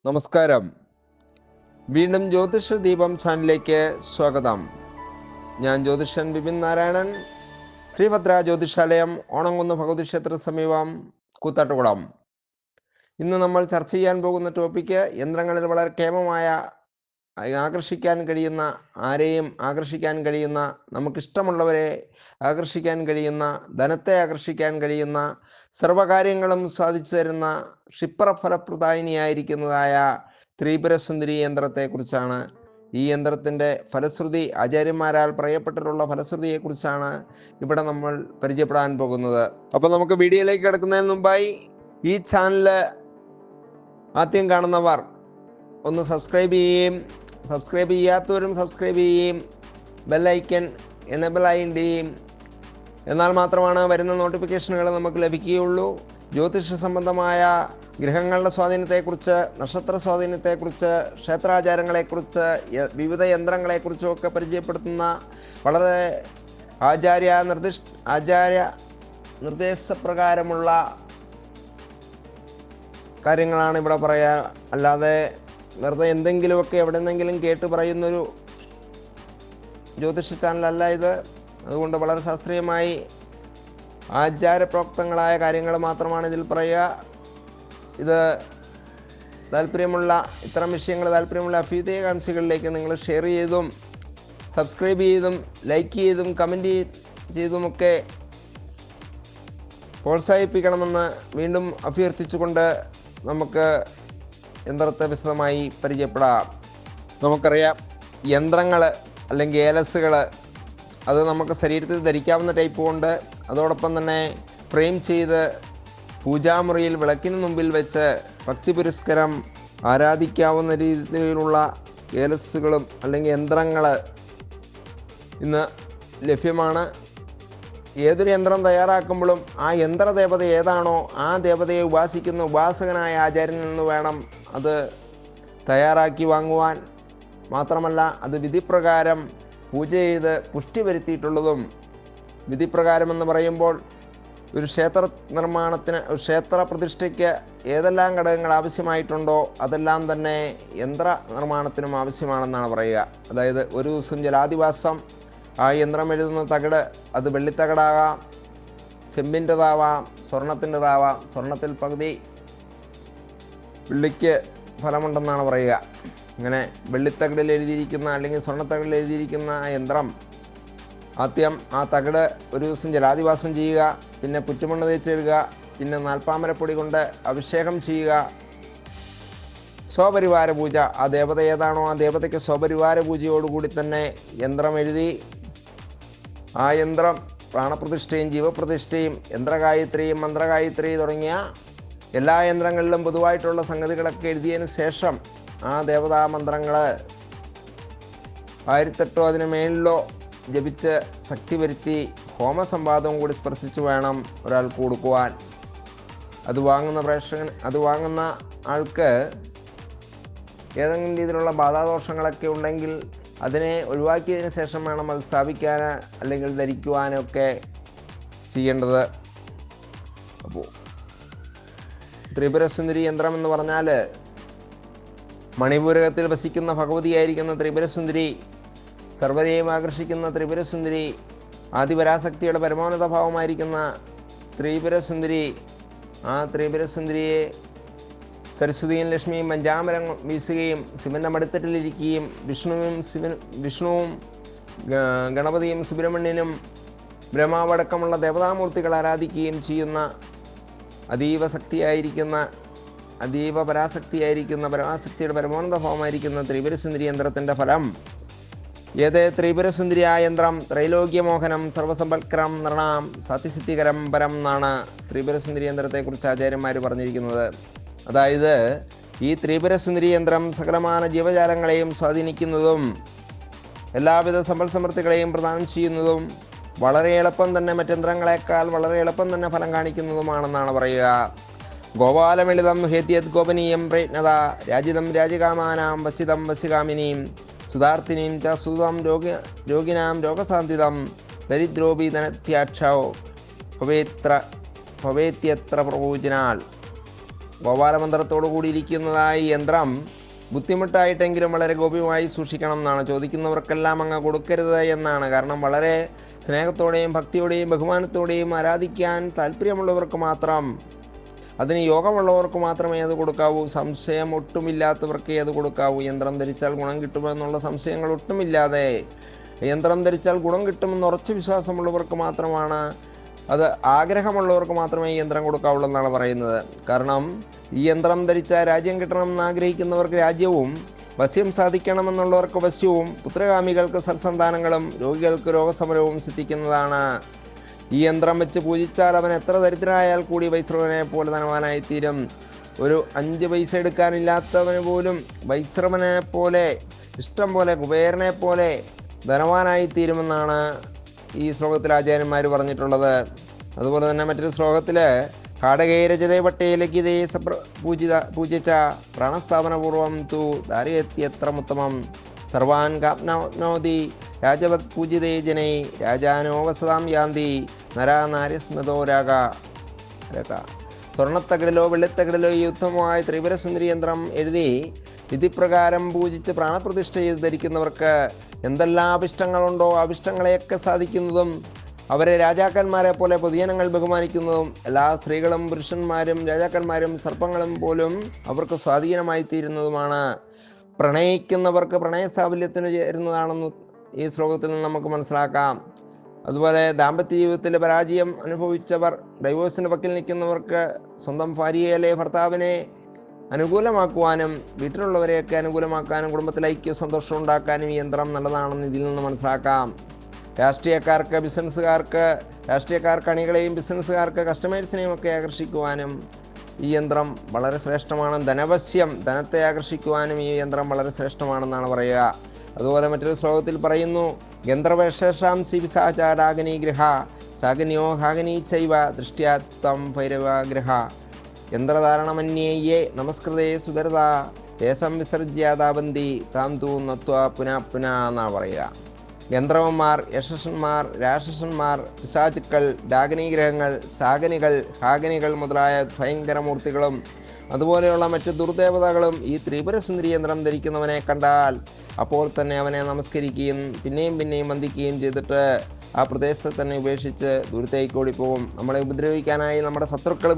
നമസ്കാരം. വീണ്ടും ജ്യോതിഷ ദീപം ചാനലിലേക്ക് സ്വാഗതം. ഞാൻ ജ്യോതിഷൻ വിപിൻ നാരായണൻ, ശ്രീഭദ്ര ജ്യോതിഷാലയം, ഓണംകുന്ന് ഭഗവതി ക്ഷേത്ര സമീപം, കൂത്താട്ടുകുളം. ഇന്ന് നമ്മൾ ചർച്ച ചെയ്യാൻ പോകുന്ന ടോപ്പിക്ക് യന്ത്രങ്ങളിൽ വളരെ കേമമായ, ആകർഷിക്കാൻ കഴിയുന്ന, ആരെയും ആകർഷിക്കാൻ കഴിയുന്ന, നമുക്കിഷ്ടമുള്ളവരെ ആകർഷിക്കാൻ കഴിയുന്ന, ധനത്തെ ആകർഷിക്കാൻ കഴിയുന്ന, സർവകാര്യങ്ങളും സാധിച്ചു തരുന്ന, ക്ഷിപ്രഫലപ്രദായിനിയായിരിക്കുന്നതായ ത്രിപുരസുന്ദരി യന്ത്രത്തെക്കുറിച്ചാണ്. ഈ യന്ത്രത്തിൻ്റെ ഫലശ്രുതി, ആചാര്യന്മാരാൽ പറയപ്പെട്ടിട്ടുള്ള ഫലശ്രുതിയെക്കുറിച്ചാണ് ഇവിടെ നമ്മൾ പരിചയപ്പെടാൻ പോകുന്നത്. അപ്പോൾ നമുക്ക് വീഡിയോയിലേക്ക് കിടക്കുന്നതിന് മുമ്പായി ഈ ചാനൽ ആദ്യം കാണുന്നവർ ഒന്ന് സബ്സ്ക്രൈബ് ചെയ്യുകയും സബ്സ്ക്രൈബ് ചെയ്യാത്തവരും സബ്സ്ക്രൈബ് ചെയ്യുകയും ബെല്ലൈക്കൻ എനേബിൾ ആയിടുകയും എന്നാൽ മാത്രമാണ് വരുന്ന നോട്ടിഫിക്കേഷനുകൾ നമുക്ക് ലഭിക്കുകയുള്ളൂ. ജ്യോതിഷ സംബന്ധമായ ഗ്രഹങ്ങളുടെ സ്വാധീനത്തെക്കുറിച്ച്, നക്ഷത്ര സ്വാധീനത്തെക്കുറിച്ച്, ക്ഷേത്രാചാരങ്ങളെക്കുറിച്ച്, വിവിധ യന്ത്രങ്ങളെക്കുറിച്ചുമൊക്കെ പരിചയപ്പെടുത്തുന്ന വളരെ ആചാര്യ നിർദ്ദേശപ്രകാരമുള്ള കാര്യങ്ങളാണ് ഇവിടെ പറയുക. അല്ലാതെ വെറുതെ എന്തെങ്കിലുമൊക്കെ എവിടെ നിന്നെങ്കിലും കേട്ട് പറയുന്നൊരു ജ്യോതിഷ ചാനലല്ല ഇത്. അതുകൊണ്ട് വളരെ ശാസ്ത്രീയമായി ആചാരപ്രോക്തങ്ങളായ കാര്യങ്ങൾ മാത്രമാണ് ഇതിൽ പറയുക. ഇത് താല്പര്യമുള്ള, ഇത്തരം വിഷയങ്ങൾ താല്പര്യമുള്ള അഭ്യുദയകാംക്ഷികളിലേക്ക് നിങ്ങൾ ഷെയർ ചെയ്തും സബ്സ്ക്രൈബ് ചെയ്തും ലൈക്ക് ചെയ്തും കമൻറ്റ് ചെയ്തുമൊക്കെ പ്രോത്സാഹിപ്പിക്കണമെന്ന് വീണ്ടും അഭ്യർത്ഥിച്ചുകൊണ്ട് നമുക്ക് യന്ത്രത്തെ വിശദമായി പരിചയപ്പെടാം. നമുക്കറിയാം, യന്ത്രങ്ങൾ അല്ലെങ്കിൽ ഏലസുകൾ അത് നമുക്ക് ശരീരത്തിൽ ധരിക്കാവുന്ന ടൈപ്പും ഉണ്ട്. അതോടൊപ്പം തന്നെ ഫ്രെയിം ചെയ്ത് പൂജാമുറിയിൽ വിളക്കിന് മുമ്പിൽ വെച്ച് ഭക്തി പുരസ്കരം ആരാധിക്കാവുന്ന രീതിയിലുള്ള ഏലസുകളും അല്ലെങ്കിൽ യന്ത്രങ്ങൾ ഇന്ന് ലഭ്യമാണ്. ഏതൊരു യന്ത്രം തയ്യാറാക്കുമ്പോഴും ആ യന്ത്രദേവത ഏതാണോ ആ ദേവതയെ ഉപാസിക്കുന്ന ഉപാസകനായ ആചാര്യനിൽ നിന്ന് വേണം അത് തയ്യാറാക്കി വാങ്ങുവാൻ. മാത്രമല്ല, അത് വിധിപ്രകാരം പൂജ ചെയ്ത് പുഷ്ടി വരുത്തിയിട്ടുള്ളതും. വിധിപ്രകാരമെന്ന് പറയുമ്പോൾ ഒരു ക്ഷേത്ര നിർമ്മാണത്തിന്, ക്ഷേത്ര പ്രതിഷ്ഠയ്ക്ക് ഏതെല്ലാം ഘടകങ്ങൾ ആവശ്യമായിട്ടുണ്ടോ അതെല്ലാം തന്നെ യന്ത്ര നിർമ്മാണത്തിനും ആവശ്യമാണെന്നാണ് പറയുക. അതായത് ഒരു ദിവസം ജലാധിവാസം, ആ യന്ത്രം എഴുതുന്ന തകിട് അത് വെള്ളിത്തകിടാകാം, ചെമ്പിൻ്റെതാവാം, സ്വർണത്തിൻ്റെതാവാം. സ്വർണത്തിൽ പകുതി വെള്ളിക്ക് ഫലമുണ്ടെന്നാണ് പറയുക. അങ്ങനെ വെള്ളിത്തകിടിൽ എഴുതിയിരിക്കുന്ന അല്ലെങ്കിൽ സ്വർണ്ണത്തകിടിൽ എഴുതിയിരിക്കുന്ന ആ യന്ത്രം ആദ്യം ആ തകിട് ഒരു ദിവസം ജലാധിവാസം ചെയ്യുക, പിന്നെ പുറ്റുമണ്ണ് തേച്ചെഴുതുക, പിന്നെ നാൽപ്പാമരപ്പൊടി കൊണ്ട് അഭിഷേകം ചെയ്യുക, സ്വപരിവാര പൂജ. ആ ദേവത ഏതാണോ ആ ദേവതയ്ക്ക് സ്വപരിവാര പൂജയോടുകൂടി തന്നെ യന്ത്രം എഴുതി ആ യന്ത്രം പ്രാണപ്രതിഷ്ഠയും ജീവപ്രതിഷ്ഠയും യന്ത്രഗായത്രിയും മന്ത്രഗായത്രി തുടങ്ങിയ എല്ലാ യന്ത്രങ്ങളിലും പൊതുവായിട്ടുള്ള സംഗതികളൊക്കെ എഴുതിയതിന് ശേഷം ആ ദേവതാ മന്ത്രങ്ങൾ 1008 അതിന് മേളിലോ ജപിച്ച് ശക്തി വരുത്തി ഹോമസംവാദവും കൂടി സ്പർശിച്ച് വേണം ഒരാൾ കൊടുക്കുവാൻ. അത് വാങ്ങുന്ന ആൾക്ക് ഏതെങ്കിലും രീതിയിലുള്ള ബാധാദോഷങ്ങളൊക്കെ ഉണ്ടെങ്കിൽ അതിനെ ഒഴിവാക്കിയതിന് ശേഷം വേണം അത് സ്ഥാപിക്കാൻ അല്ലെങ്കിൽ ധരിക്കുവാനൊക്കെ ചെയ്യേണ്ടത്. അപ്പോൾ ത്രിപുരസുന്ദരി യന്ത്രം എന്ന് പറഞ്ഞാൽ മണിപൂരകത്തിൽ വസിക്കുന്ന ഭഗവതിയായിരിക്കുന്ന ത്രിപുരസുന്ദരി, സർവരെയും ആകർഷിക്കുന്ന ത്രിപുരസുന്ദരി, ആദിപരാശക്തിയുടെ പരമോന്നത ഭാവമായിരിക്കുന്ന ത്രിപുരസുന്ദരി. ആ ത്രിപുരസുന്ദരിയെ സരസ്വതിയും ലക്ഷ്മിയും പഞ്ചാമരം വീശുകയും ശിവൻ്റെ മടിത്തട്ടിലിരിക്കുകയും വിഷ്ണുവും ഗണപതിയും സുബ്രഹ്മണ്യനും ബ്രഹ്മാവടക്കമുള്ള ദേവതാമൂർത്തികൾ ആരാധിക്കുകയും ചെയ്യുന്ന അതീവ പരാശക്തിയായിരിക്കുന്ന പരമാശക്തിയുടെ പരമോന്നത ഭാവമായിരിക്കുന്ന ത്രിപുരസുന്ദരി യന്ത്രത്തിൻ്റെ ഫലം ഏത്? ത്രിപുരസുന്ദരിയായ യന്ത്രം ത്രൈലോക്യമോഹനം സർവസമ്പൽക്കരം നൃണാം സത്യസിദ്ധികരം പരം എന്നാണ് ത്രിപുരസുന്ദരി യന്ത്രത്തെക്കുറിച്ച് ആചാര്യന്മാർ പറഞ്ഞിരിക്കുന്നത്. അതായത് ഈ ത്രിപുരസുന്ദരി യന്ത്രം സകലമാന ജീവജാലങ്ങളെയും സ്വാധീനിക്കുന്നതും എല്ലാവിധ സമ്പൽ സമൃദ്ധികളെയും പ്രദാനം ചെയ്യുന്നതും വളരെ എളുപ്പം തന്നെ മറ്റന്ത്രങ്ങളെക്കാൾ വളരെ എളുപ്പം തന്നെ ഫലം കാണിക്കുന്നതുമാണെന്നാണ് പറയുക. ഗോപാലമിളിതം ഹേത്യത് ഗോപനീയം പ്രയത്നത രാജിതം രാജികാമാനാം വസിതം വസികാമിനീം സുധാർത്ഥിനീം ച സുതം രോഗിനാം രോഗസാന്ധിതം ദരിദ്രോപി ധനത്യാക്ഷോ ഭവേത്യത്ര പ്രപൂജനാൽ ഗോപാലമന്ത്രത്തോടു കൂടിയിരിക്കുന്നതായി യന്ത്രം ബുദ്ധിമുട്ടായിട്ടെങ്കിലും വളരെ ഗോപ്യമായി സൂക്ഷിക്കണം എന്നാണ്. ചോദിക്കുന്നവർക്കെല്ലാം അങ്ങ് കൊടുക്കരുത് എന്നാണ്. കാരണം വളരെ സ്നേഹത്തോടെയും ഭക്തിയോടെയും ബഹുമാനത്തോടെയും ആരാധിക്കാൻ താല്പര്യമുള്ളവർക്ക് മാത്രം, അതിന് യോഗമുള്ളവർക്ക് മാത്രമേ അത് കൊടുക്കാവൂ. സംശയം ഒട്ടുമില്ലാത്തവർക്കേ അത് കൊടുക്കാവൂ. യന്ത്രം ധരിച്ചാൽ ഗുണം കിട്ടുമെന്നുള്ള സംശയങ്ങൾ ഒട്ടുമില്ലാതെ, യന്ത്രം ധരിച്ചാൽ ഗുണം കിട്ടുമെന്ന് ഉറച്ച വിശ്വാസമുള്ളവർക്ക് മാത്രമാണ്, അത് ആഗ്രഹമുള്ളവർക്ക് മാത്രമേ ഈ യന്ത്രം കൊടുക്കാവുള്ളൂ എന്നാണ് പറയുന്നത്. കാരണം ഈ യന്ത്രം ധരിച്ച രാജ്യം കിട്ടണമെന്ന് ആഗ്രഹിക്കുന്നവർക്ക് രാജ്യവും, വശ്യം സാധിക്കണമെന്നുള്ളവർക്ക് വശ്യവും, പുത്രകാമികൾക്ക് സത്സന്താനങ്ങളും, രോഗികൾക്ക് രോഗസമരവും സിദ്ധിക്കുന്നതാണ്. ഈ യന്ത്രം വെച്ച് പൂജിച്ചാൽ അവൻ എത്ര ദരിദ്രനായാൽ കൂടി വൈശ്രവനെ പോലെ ധനവാനായിത്തീരും. ഒരു 5 പൈസ എടുക്കാനില്ലാത്തവന് പോലും വൈശ്രവനെ പോലെ, ഇഷ്ടം പോലെ, കുബേരനെ പോലെ ധനവാനായിത്തീരുമെന്നാണ് ഈ ശ്ലോകത്തിൽ ആചാര്യന്മാർ പറഞ്ഞിട്ടുള്ളത്. അതുപോലെ തന്നെ മറ്റൊരു ശ്ലോകത്തിൽ കാടകൈരജതേ പട്ടേലഗിതേ പൂജിച്ച പ്രാണസ്ഥാപനപൂർവം തു ദാരയത്യത്രമുത്തമം സർവാൻ കാപ്നോതി രാജവത് പൂജിതേ ജനൈ രാജാനോ വസതാം യാന്തി നരാ നാര്യസ്മൃതോ രാഗ. സ്വർണ്ണത്തകിടിലോ വെള്ളിത്തകിടിലോ ഈ ഉത്തമമായ ത്രിപുരസുന്ദരി യന്ത്രം എഴുതി വിധിപ്രകാരം പൂജിച്ച് പ്രാണപ്രതിഷ്ഠ ചെയ്ത് ധരിക്കുന്നവർക്ക് എന്തെല്ലാം അഭിഷ്ടങ്ങളുണ്ടോ അഭിഷ്ടങ്ങളെയൊക്കെ സാധിക്കുന്നതും, അവരെ രാജാക്കന്മാരെ പോലെ പൊതുജനങ്ങൾ ബഹുമാനിക്കുന്നതും, എല്ലാ സ്ത്രീകളും പുരുഷന്മാരും രാജാക്കന്മാരും സർപ്പങ്ങളും പോലും അവർക്ക് സ്വാധീനമായി തീരുന്നതുമാണ്. പ്രണയിക്കുന്നവർക്ക് പ്രണയസാഫല്യത്തിന് ചേരുന്നതാണെന്ന് ഈ ശ്ലോകത്തിൽ നിന്ന് നമുക്ക് മനസ്സിലാക്കാം. അതുപോലെ ദാമ്പത്യ ജീവിതത്തിൽ പരാജയം അനുഭവിച്ചവർ, ഡൈവോഴ്സിന് വക്കിൽ നിൽക്കുന്നവർക്ക് സ്വന്തം ഭാര്യയിലെ ഭർത്താവിനെ അനുകൂലമാക്കുവാനും വീട്ടിലുള്ളവരെയൊക്കെ അനുകൂലമാക്കാനും കുടുംബത്തിൽ ഐക്യ സന്തോഷം ഉണ്ടാക്കാനും ഈ യന്ത്രം നല്ലതാണെന്ന് ഇതിൽ നിന്ന് മനസ്സിലാക്കാം. രാഷ്ട്രീയക്കാർക്ക് അണികളെയും ബിസിനസ്സുകാർക്ക് കസ്റ്റമേഴ്സിനെയും ഒക്കെ ആകർഷിക്കുവാനും ഈ യന്ത്രം വളരെ ശ്രേഷ്ഠമാണ്. ധനവശ്യം, ധനത്തെ ആകർഷിക്കുവാനും ഈ യന്ത്രം വളരെ ശ്രേഷ്ഠമാണെന്നാണ് പറയുക. അതുപോലെ മറ്റൊരു ശ്ലോകത്തിൽ പറയുന്നു, ഗന്ധർവശേഷാം സിവിസാചാരാഗനി ഗൃഹ സാഗന്യോ ഹാഗനി ചൈവ ദൃഷ്ട്യാത്വം ഭൈരവഗ്രഹ യന്ത്രധാരണമന്യേ നമസ്കൃതേ സുദരത ദേശം വിസർജ്യാതാബന്തി താം തൂ നത്വ പുന എന്നാണ് പറയുക. ഗന്ധർവന്മാർ, യശസ്സന്മാർ, രാക്ഷസന്മാർ, പിശാചുക്കൾ, ഡാഗനീഗ്രഹങ്ങൾ, സാഗനികൾ, ഹാഗനികൾ മുതലായ ഭയങ്കരമൂർത്തികളും അതുപോലെയുള്ള മറ്റ് ദുർദേവതകളും ഈ ത്രിപുരസുന്ദരി യന്ത്രം ധരിക്കുന്നവനെ കണ്ടാൽ അപ്പോൾ തന്നെ അവനെ നമസ്കരിക്കുകയും പിന്നെയും പിന്നെയും വന്ദിക്കുകയും ചെയ്തിട്ട് ആ പ്രദേശത്തെ തന്നെ ഉപേക്ഷിച്ച് ദൂരത്തേക്ക് ഓടിപ്പോകും. നമ്മളെ ഉപദ്രവിക്കാനായി നമ്മുടെ ശത്രുക്കൾ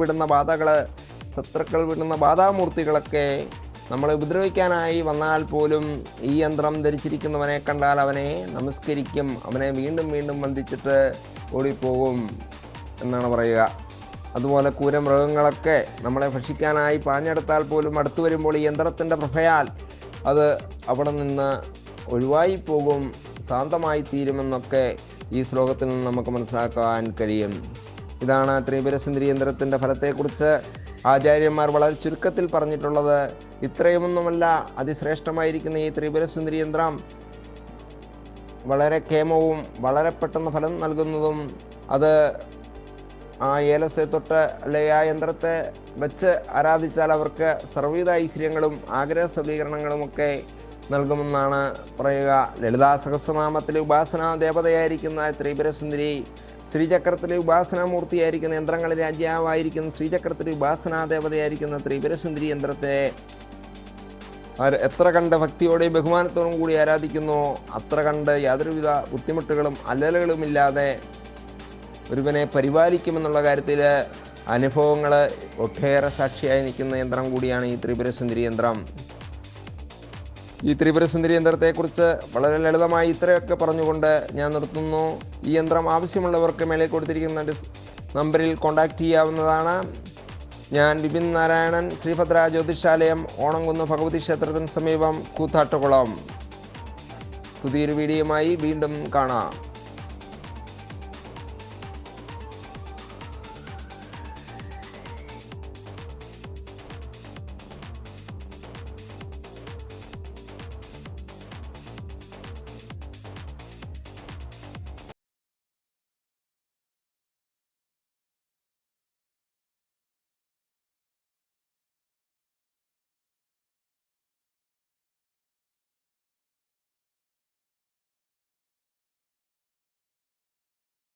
വിടുന്ന ബാധാമൂർത്തികളൊക്കെ നമ്മളെ ഉപദ്രവിക്കാനായി വന്നാൽ പോലും ഈ യന്ത്രം ധരിച്ചിരിക്കുന്നവനെ കണ്ടാൽ അവനെ നമസ്കരിക്കും, അവനെ വീണ്ടും വീണ്ടും വന്ദിച്ചിട്ട് ഓടിപ്പോകും എന്നാണ് പറയുക. അതുപോലെ ക്രൂരമൃഗങ്ങളൊക്കെ നമ്മളെ ഭക്ഷിക്കാനായി പാഞ്ഞെടുത്താൽ പോലും അടുത്തു വരുമ്പോൾ ഈ യന്ത്രത്തിൻ്റെ പ്രഭയാൽ അത് അവിടെ നിന്ന് ഒഴിവായി പോകും, ശാന്തമായി തീരുമെന്നൊക്കെ ഈ ശ്ലോകത്തിൽ നിന്ന് നമുക്ക് മനസ്സിലാക്കാൻ കഴിയും. ഇതാണ് ത്രിപുരസുന്ദരി യന്ത്രത്തിൻ്റെ ഫലത്തെക്കുറിച്ച് ആചാര്യന്മാർ വളരെ ചുരുക്കത്തിൽ പറഞ്ഞിട്ടുള്ളത്. ഇത്രയുമൊന്നുമല്ല, അതിശ്രേഷ്ഠമായിരിക്കുന്ന ഈ ത്രിപുരസുന്ദരി യന്ത്രം വളരെ ക്ഷേമവും വളരെ പെട്ടെന്ന് ഫലം നൽകുന്നതും, അത് ആ ഏലത്തെ തൊട്ട് അല്ലെങ്കിൽ ആ യന്ത്രത്തെ വെച്ച് ആരാധിച്ചാൽ അവർക്ക് സർവ്വവിധ ഐശ്വര്യങ്ങളും ആഗ്രഹ സബലീകരണങ്ങളുമൊക്കെ നൽകുമെന്നാണ് പറയുക. ലളിതാ സഹസ്രനാമത്തിലെ ഉപാസനാ ദേവതയായിരിക്കുന്ന ത്രിപുരസുന്ദരി, ശ്രീചക്രത്തിലെ ഉപാസനാമൂർത്തിയായിരിക്കുന്ന യന്ത്രങ്ങളിൽ രാജ്യാവായിരിക്കുന്ന ശ്രീചക്രത്തിലെ ഉപാസനാ ദേവതയായിരിക്കുന്ന ത്രിപുരസുന്ദരി യന്ത്രത്തെ എത്ര കണ്ട് ഭക്തിയോടെയും ബഹുമാനത്തോടും കൂടി ആരാധിക്കുന്നു, അത്ര കണ്ട് യാതൊരുവിധ ബുദ്ധിമുട്ടുകളും അല്ലലുകളുമില്ലാതെ ഒരുവനെ പരിപാലിക്കുമെന്നുള്ള കാര്യത്തിൽ അനുഭവങ്ങൾ ഒട്ടേറെ സാക്ഷിയായി നിൽക്കുന്ന യന്ത്രം കൂടിയാണ് ഈ ത്രിപുരസുന്ദരി യന്ത്രം. ഈ ത്രിപുരസുന്ദരി യന്ത്രത്തെക്കുറിച്ച് വളരെ ലളിതമായി ഇത്രയൊക്കെ പറഞ്ഞുകൊണ്ട് ഞാൻ നിർത്തുന്നു. ഈ യന്ത്രം ആവശ്യമുള്ളവർക്ക് മേലെ കൊടുത്തിരിക്കുന്ന നമ്പറിൽ കോൺടാക്റ്റ് ചെയ്യാവുന്നതാണ്. ഞാൻ വിപിൻ നാരായണൻ, ശ്രീഭദ്ര ജ്യോതിഷാലയം, ഓണംകുന്ന് ഭഗവതി ക്ഷേത്രത്തിന് സമീപം കൂത്താട്ടുകുളം. പുതിയൊരു വീഡിയോയുമായി വീണ്ടും കാണാം.